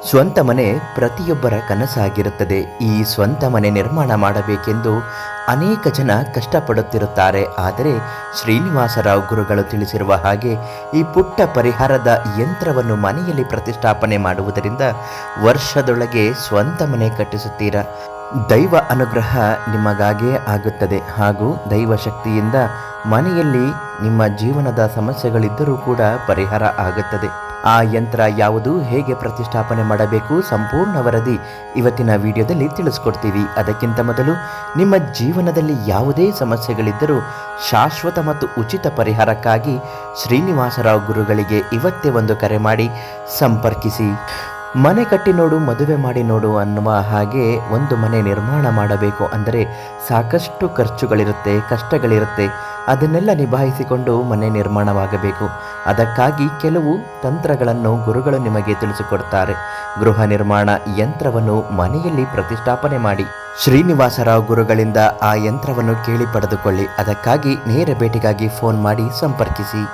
ಸ್ವಂತ ಮನೆ ಪ್ರತಿಯೊಬ್ಬರ ಕನಸಾಗಿರುತ್ತದೆ. ಈ ಸ್ವಂತ ಮನೆ ನಿರ್ಮಾಣ ಮಾಡಬೇಕೆಂದು ಅನೇಕ ಜನ ಕಷ್ಟಪಡುತ್ತಿರುತ್ತಾರೆ. ಆದರೆ ಶ್ರೀನಿವಾಸರಾವ್ ಗುರುಗಳು ತಿಳಿಸಿರುವ ಹಾಗೆ ಈ ಪುಟ್ಟ ಪರಿಹಾರದ ಯಂತ್ರವನ್ನು ಮನೆಯಲ್ಲಿ ಪ್ರತಿಷ್ಠಾಪನೆ ಮಾಡುವುದರಿಂದ ವರ್ಷದೊಳಗೆ ಸ್ವಂತ ಮನೆ ಕಟ್ಟಿಸುತ್ತೀರಾ. ದೈವ ಅನುಗ್ರಹ ನಿಮಗಾಗೇ ಆಗುತ್ತದೆ ಹಾಗೂ ದೈವ ಶಕ್ತಿಯಿಂದ ಮನೆಯಲ್ಲಿ ನಿಮ್ಮ ಜೀವನದ ಸಮಸ್ಯೆಗಳಿದ್ದರೂ ಕೂಡ ಪರಿಹಾರ ಆಗುತ್ತದೆ. ಆ ಯಂತ್ರ ಯಾವುದು, ಹೇಗೆ ಪ್ರತಿಷ್ಠಾಪನೆ ಮಾಡಬೇಕು, ಸಂಪೂರ್ಣ ವರದಿ ಇವತ್ತಿನ ವಿಡಿಯೋದಲ್ಲಿ ತಿಳಿಸ್ಕೊಡ್ತೀವಿ. ಅದಕ್ಕಿಂತ ಮೊದಲು ನಿಮ್ಮ ಜೀವನದಲ್ಲಿ ಯಾವುದೇ ಸಮಸ್ಯೆಗಳಿದ್ದರೂ ಶಾಶ್ವತ ಮತ್ತು ಉಚಿತ ಪರಿಹಾರಕ್ಕಾಗಿ ಶ್ರೀನಿವಾಸರಾವ್ ಗುರುಗಳಿಗೆ ಇವತ್ತೇ ಒಂದು ಕರೆ ಮಾಡಿ ಸಂಪರ್ಕಿಸಿ. ಮನೆ ಕಟ್ಟಿ ನೋಡು, ಮದುವೆ ಮಾಡಿ ನೋಡು ಅನ್ನುವ ಹಾಗೆ ಒಂದು ಮನೆ ನಿರ್ಮಾಣ ಮಾಡಬೇಕು ಅಂದರೆ ಸಾಕಷ್ಟು ಖರ್ಚುಗಳಿರುತ್ತೆ, ಕಷ್ಟಗಳಿರುತ್ತೆ. ಅದನ್ನೆಲ್ಲ ನಿಭಾಯಿಸಿಕೊಂಡು ಮನೆ ನಿರ್ಮಾಣವಾಗಬೇಕು. ಅದಕ್ಕಾಗಿ ಕೆಲವು ತಂತ್ರಗಳನ್ನು ಗುರುಗಳು ನಿಮಗೆ ತಿಳಿಸಿಕೊಡ್ತಾರೆ. ಗೃಹ ನಿರ್ಮಾಣ ಯಂತ್ರವನ್ನು ಮನೆಯಲ್ಲಿ ಪ್ರತಿಷ್ಠಾಪನೆ ಮಾಡಿ ಶ್ರೀನಿವಾಸರಾವ್ ಗುರುಗಳಿಂದ ಆ ಯಂತ್ರವನ್ನು ಕೇಳಿ ಪಡೆದುಕೊಳ್ಳಿ. ಅದಕ್ಕಾಗಿ ನೇರ ಭೇಟಿಗಾಗಿ ಫೋನ್ ಮಾಡಿ ಸಂಪರ್ಕಿಸಿ.